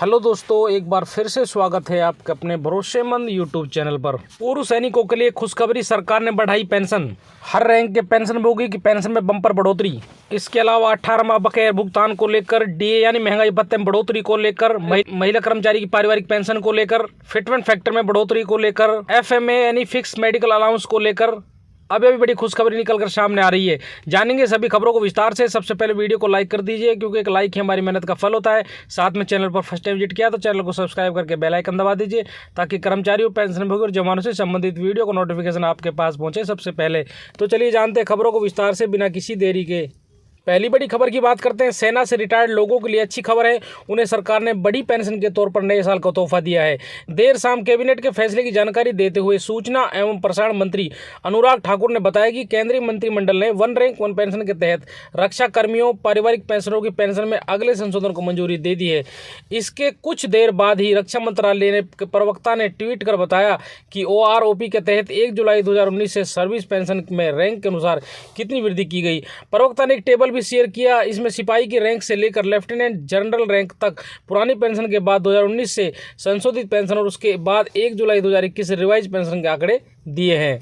Hello दोस्तों, एक बार फिर से स्वागत है आपके अपने भरोसेमंद यूट्यूब चैनल पर। पूर्व सैनिकों के लिए खुशखबरी, सरकार ने बढ़ाई पेंशन। हर रैंक के पेंशनभोगी की पेंशन में बम्पर बढ़ोतरी। इसके अलावा 18 माह बकाया भुगतान को लेकर, डीए यानी महंगाई भत्ते में बढ़ोतरी को लेकर, महिला कर्मचारी की पारिवारिक पेंशन को लेकर, फिटमेंट फैक्टर में बढ़ोतरी को लेकर, एफएमए यानी फिक्स मेडिकल अलाउंस को लेकर अभी बड़ी खुशखबरी निकलकर सामने आ रही है। जानेंगे सभी खबरों को विस्तार से। सबसे पहले वीडियो को लाइक कर दीजिए, क्योंकि एक लाइक ही हमारी मेहनत का फल होता है। साथ में चैनल पर फर्स्ट टाइम विजिट किया तो चैनल को सब्सक्राइब करके बेल आइकन दबा दीजिए, ताकि कर्मचारियों, पेंशनभोगी और जवानों से संबंधित वीडियो को नोटिफिकेशन आपके पास पहुंचे सबसे पहले। तो चलिए जानते हैं खबरों को विस्तार से बिना किसी देरी के। पहली बड़ी खबर की बात करते हैं। सेना से रिटायर्ड लोगों के लिए अच्छी खबर है। उन्हें सरकार ने बड़ी पेंशन के तौर पर नए साल का तोहफा दिया है। देर शाम कैबिनेट के फैसले की जानकारी देते हुए सूचना एवं प्रसारण मंत्री अनुराग ठाकुर ने बताया कि केंद्रीय मंत्रिमंडल ने वन रैंक वन पेंशन के तहत रक्षा कर्मियों, पारिवारिक पेंशनरों की पेंशन में अगले संशोधन को मंजूरी दे दी है। इसके कुछ देर बाद ही रक्षा मंत्रालय के प्रवक्ता ने ट्वीट कर बताया कि ओआरओपी के तहत 1 जुलाई 2019 से सर्विस पेंशन में रैंक के अनुसार कितनी वृद्धि की गई। प्रवक्ता ने एक टेबल भी शेयर किया। इसमें सिपाही की रैंक से लेकर लेफ्टिनेंट जनरल रैंक तक पुरानी पेंशन के बाद 2019 से संशोधित पेंशन और उसके बाद 1 जुलाई 2021 से रिवाइज पेंशन के आंकड़े दिए हैं।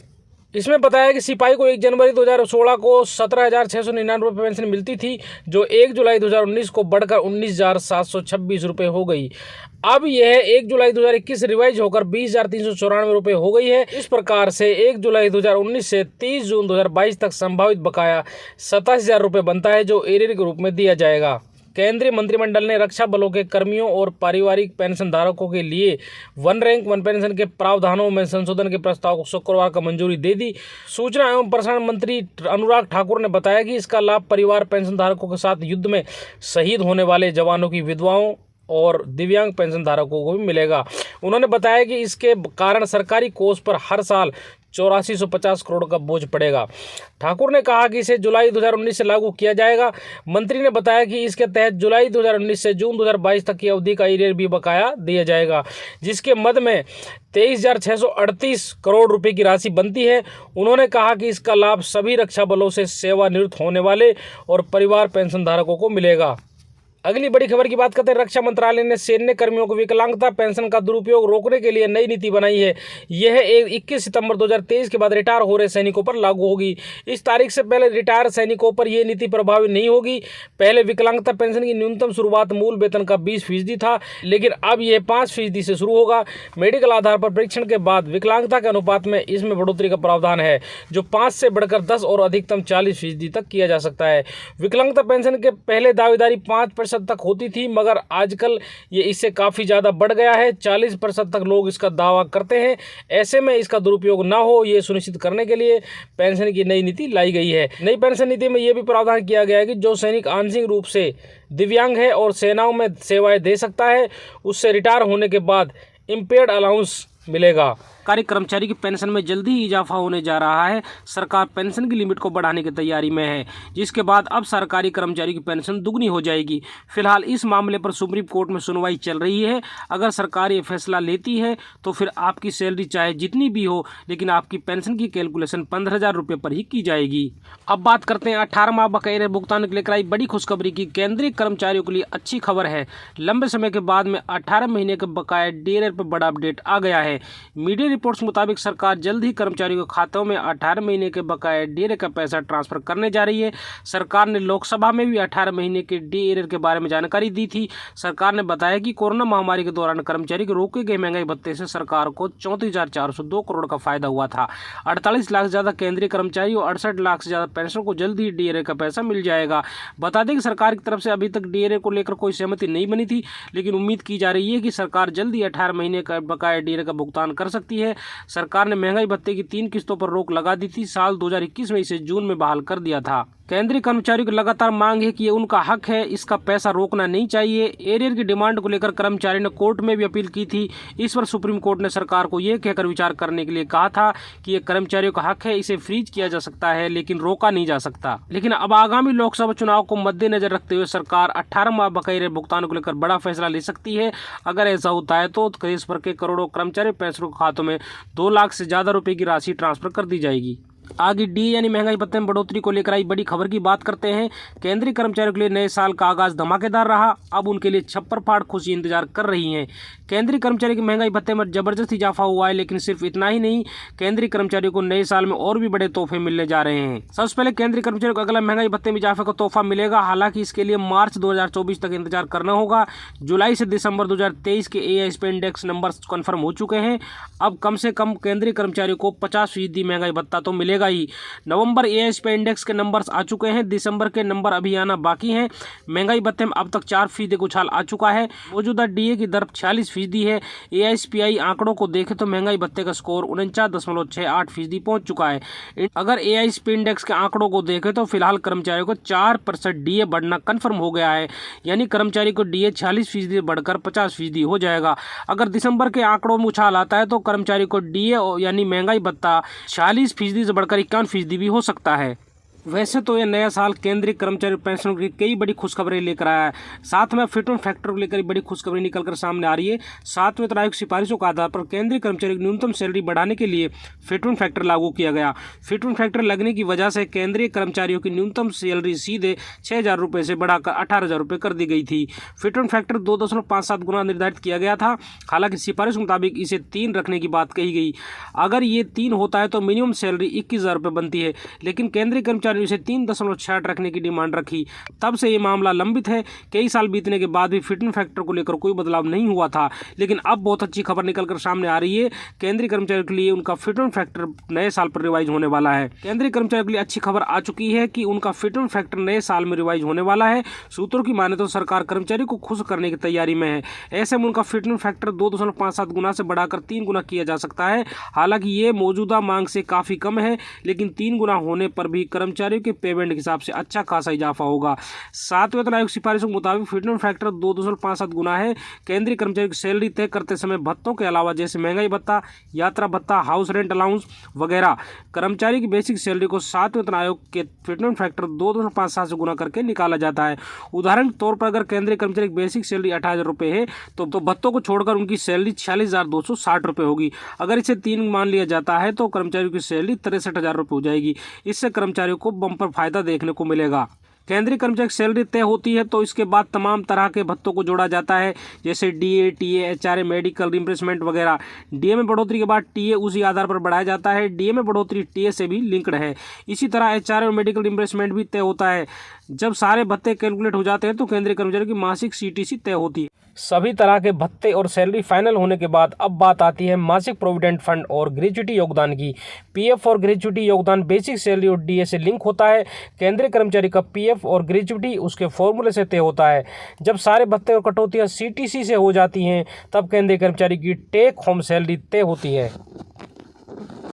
इसमें बताया कि सिपाही को 1 जनवरी 2016 को 17,699 रुपये पेंशन मिलती थी, जो 1 जुलाई 2019 को बढ़कर 19,726 रुपये हो गई। अब यह 1 जुलाई 2021 रिवाइज होकर 20,394 रुपये हो गई है। इस प्रकार से 1 जुलाई 2019 से 30 जून 2022 तक संभावित बकाया 27,000 रुपये बनता है, जो एरियर के रूप में दिया जाएगा। केंद्रीय मंत्रिमंडल ने रक्षा बलों के कर्मियों और पारिवारिक पेंशन धारकों के लिए वन रैंक वन पेंशन के प्रावधानों में संशोधन के प्रस्ताव को शुक्रवार को मंजूरी दे दी। सूचना एवं प्रसारण मंत्री अनुराग ठाकुर ने बताया कि इसका लाभ परिवार पेंशन धारकों के साथ युद्ध में शहीद होने वाले जवानों की विधवाओं और दिव्यांग पेंशन धारकों को भी मिलेगा। उन्होंने बताया कि इसके कारण सरकारी कोष पर हर साल 8450 करोड़ का बोझ पड़ेगा। ठाकुर ने कहा कि इसे जुलाई 2019 से लागू किया जाएगा। मंत्री ने बताया कि इसके तहत जुलाई 2019 से जून 2022 तक की अवधि का एरियर भी बकाया दिया जाएगा, जिसके मद में 23,638 करोड़ रुपए की राशि बनती है। उन्होंने कहा कि इसका लाभ सभी रक्षा बलों से सेवानिवृत्त होने वाले और परिवार पेंशन धारकों को मिलेगा। अगली बड़ी खबर की बात करते हैं। रक्षा मंत्रालय ने सैन्य कर्मियों को विकलांगता पेंशन का दुरुपयोग रोकने के लिए नई नीति बनाई है। यह 21 सितंबर 2023 के बाद रिटायर हो रहे सैनिकों पर लागू होगी। इस तारीख से पहले रिटायर सैनिकों पर यह नीति प्रभावी नहीं होगी। पहले विकलांगता पेंशन की न्यूनतम शुरुआत मूल वेतन का 20% था, लेकिन अब यह 5% से शुरू होगा। मेडिकल आधार पर परीक्षण के बाद विकलांगता के अनुपात में इसमें बढ़ोतरी का प्रावधान है, जो 5 से बढ़कर 10 और अधिकतम 40% तक किया जा सकता है। विकलांगता पेंशन के पहले दावेदारी 5% तक होती थी, मगर आजकल ये इससे काफ़ी ज़्यादा बढ़ गया है। 40% तक लोग इसका दावा करते हैं। ऐसे में इसका दुरुपयोग ना हो, ये सुनिश्चित करने के लिए पेंशन की नई नीति लाई गई है। नई पेंशन नीति में यह भी प्रावधान किया गया है कि जो सैनिक आंशिक रूप से दिव्यांग है और सेनाओं में सेवाएं दे सकता है, उससे रिटायर होने के बाद इम्पेयर्ड अलाउंस मिलेगा। सरकारी कर्मचारी की पेंशन में जल्दी ही इजाफा होने जा रहा है। सरकार पेंशन की लिमिट को बढ़ाने की तैयारी में है, जिसके बाद अब सरकारी कर्मचारी की पेंशन दुगनी हो जाएगी। फिलहाल इस मामले पर सुप्रीम कोर्ट में सुनवाई चल रही है। अगर सरकार ये फैसला लेती है तो फिर आपकी सैलरी चाहे जितनी भी हो, लेकिन आपकी पेंशन की कैलकुलेशन 15,000 रुपये पर ही की जाएगी। अब बात करते हैं 18 माह बकाया भुगतान के लेकर आई बड़ी खुशखबरी की। केंद्रीय कर्मचारियों के लिए अच्छी खबर है। लंबे समय के बाद में 18 महीने के बकाया डीए पर बड़ा अपडेट आ गया है। मीडिया रिपोर्ट्स मुताबिक सरकार जल्द ही कर्मचारियों के खातों में 18 महीने के बकाया डीए का पैसा ट्रांसफर करने जा रही है। सरकार ने लोकसभा में भी 18 महीने के डीए के बारे में जानकारी दी थी। सरकार ने बताया कि कोरोना महामारी के दौरान कर्मचारी के रोके गए महंगाई भत्ते से सरकार को 34,402 करोड़ का फायदा हुआ था। 48 लाख से ज्यादा केंद्रीय कर्मचारी और 68 लाख से ज्यादा पेंशनर को जल्द ही डीए का पैसा मिल जाएगा। बता दें कि सरकार की तरफ से अभी तक डीए को लेकर कोई सहमति नहीं बनी थी, लेकिन उम्मीद की जा रही है कि सरकार जल्द ही 18 महीने का बकाया डीए का भुगतान कर सकती है। सरकार ने महंगाई भत्ते की 3 किस्तों पर रोक लगा दी थी। साल 2021 में इसे जून में बहाल कर दिया था। केंद्रीय कर्मचारियों की लगातार मांग है कि ये उनका हक है, इसका पैसा रोकना नहीं चाहिए। एरियर की डिमांड को लेकर कर्मचारी ने कोर्ट में भी अपील की थी। इस पर सुप्रीम कोर्ट ने सरकार को यह कहकर विचार करने के लिए कहा था कि ये कर्मचारियों का हक है, इसे फ्रीज किया जा सकता है, लेकिन रोका नहीं जा सकता। लेकिन अब आगामी लोकसभा चुनाव को मद्देनजर रखते हुए सरकार 18 माह बकाया भुगतान को लेकर बड़ा फैसला ले सकती है। अगर ऐसा होता है तो देश भर के करोड़ों कर्मचारी पेंशनरों के खातों में 2 लाख से ज्यादा रुपए की राशि ट्रांसफर कर दी जाएगी। आगे डी यानी महंगाई भत्ते में बढ़ोतरी को लेकर आई बड़ी खबर की बात करते हैं। केंद्रीय कर्मचारियों के लिए नए साल का आगाज धमाकेदार रहा। अब उनके लिए छप्पर फाड़ खुशी इंतजार कर रही है। केंद्रीय कर्मचारी की महंगाई भत्ते में जबरदस्त इजाफा हुआ है, लेकिन सिर्फ इतना ही नहीं, केंद्रीय कर्मचारियों को नए साल में और भी बड़े तोहफे मिलने जा रहे हैं। सबसे पहले केंद्रीय कर्मचारियों को अगला महंगाई भत्ते में इजाफे का तोहफा मिलेगा। हालांकि इसके लिए मार्च 2024 तक इंतजार करना होगा। जुलाई से दिसंबर 2023 के एएसपी इंडेक्स नंबर कन्फर्म हो चुके हैं। अब कम से कम केंद्रीय कर्मचारियों को 50% महंगाई भत्ता तो मिलेगा ही। नवंबर एएसपी इंडेक्स के नंबर्स आ चुके हैं, दिसंबर के नंबर अभी आना बाकी हैं। महंगाई भत्ते में अब तक 4% उछाल आ चुका है। मौजूदा डीए की दर 46% है। एएसपीआई आंकड़ों को देखें तो महंगाई भत्ते का स्कोर 49.68% पहुंच चुका है। अगर एएसपी इंडेक्स के आंकड़ों को देखें तो फिलहाल कर्मचारियों को 4% डीए बढ़ना कन्फर्म हो गया है, यानी कर्मचारी को डीए 46% बढ़कर 50% हो जाएगा। अगर दिसंबर के आंकड़ों में उछाल आता है तो कर्मचारी को डीए यानी महंगाई भत्ता 46% से बढ़कर 51% भी हो सकता है। वैसे तो ये नया साल केंद्रीय कर्मचारी पेंशन की कई बड़ी खुशखबरें लेकर आया है। साथ में फिटमेंट फैक्टर को लेकर बड़ी खुशखबरी निकलकर सामने आ रही है। सातवें वेतन आयोग की सिफारिशों के आधार पर केंद्रीय कर्मचारी की न्यूनतम सैलरी बढ़ाने के लिए फिटमेंट फैक्टर लागू किया गया। फिटमेंट फैक्टर लगने की वजह से केंद्रीय कर्मचारियों की न्यूनतम सैलरी सीधे 6,000 रुपये से बढ़ाकर 18,000 रुपये कर दी गई थी। फिटमेंट फैक्टर 2.57 गुना निर्धारित किया गया था। हालांकि सिफारिश के मुताबिक इसे 3 रखने की बात कही गई। अगर ये 3 होता है तो मिनिमम सैलरी 21,000 रुपये बनती है, लेकिन केंद्रीय कर्मचारी इसे 3.68 रखने की डिमांड रखी। तब से ये मामला लंबित है। कई साल बीतने के बाद भी फिटमेंट फैक्टर को लेकर कोई बदलाव नहीं हुआ था, लेकिन अब बहुत अच्छी खबर निकलकर सामने आ रही है। केंद्रीय कर्मचारियों के लिए उनका फिटमेंट फैक्टर नए साल पर रिवाइज होने वाला है। केंद्रीय कर्मचारियों के लिए अच्छी खबर आ चुकी है कि उनका फिटमेंट फैक्टर नए साल में रिवाइज होने वाला है। सूत्रों की माने तो सरकार कर्मचारी को खुश करने की तैयारी में है। ऐसे में उनका फिटमेंट फैक्टर 2.57 गुना से बढ़ाकर 3 गुना किया जा सकता है। हालांकि ये मौजूदा मांग से काफी कम है, लेकिन 3 गुना होने पर भी कर्मचारियों के पेमेंट के हिसाब से अच्छा खासा इजाफा होगा। सातवें वेतन आयोग सिफारिशों के मुताबिक फिटमेंट फैक्टर 2.57 गुना है। केंद्रीय कर्मचारी की सैलरी तय करते समय भत्तों के अलावा जैसे महंगाई भत्ता, यात्रा भत्ता, हाउस रेंट अलाउंस वगैरह कर्मचारी की बेसिक सैलरी को सातवें वेतन आयोग के फिटमेंट फैक्टर 2.57 से गुना करके निकाला जाता है। उदाहरण के तौर पर अगर केंद्रीय कर्मचारी की बेसिक सैलरी 18,000 रुपये है तो भत्तों को छोड़कर उनकी सैलरी 46,260 रुपये होगी। अगर इसे 3 मान लिया जाता है तो कर्मचारियों की सैलरी 63,000 रुपये हो जाएगी। इससे कर्मचारियों को बम्पर फायदा देखने को मिलेगा। केंद्रीय कर्मचारी की सैलरी तय होती है तो इसके बाद तमाम तरह के भत्तों को जोड़ा जाता है, जैसे DA, TA, HRA, medical reimbursement वगैरह। डीए में बढ़ोतरी के बाद टीए उसी आधार पर बढ़ाया जाता है। डीए में बढ़ोतरी टीए से भी लिंक्ड है। इसी तरह एचआरए और मेडिकल रिम्बर्समेंट भी तय होता है। जब सारे भत्ते कैलकुलेट हो जाते हैं तो केंद्रीय कर्मचारी की मासिक सीटीसी तय होती है। सभी तरह के भत्ते और सैलरी फाइनल होने के बाद अब बात आती है मासिक प्रोविडेंट फंड और ग्रेच्युटी योगदान की। पीएफ और ग्रेच्युटी योगदान बेसिक सैलरी और डीए से लिंक होता है। केंद्रीय कर्मचारी का पीएफ और ग्रेच्युटी उसके फॉर्मूले से तय होता है। जब सारे भत्ते और कटौतियां सीटीसी से हो जाती हैं तब केंद्रीय कर्मचारी की टेक होम सैलरी तय होती है।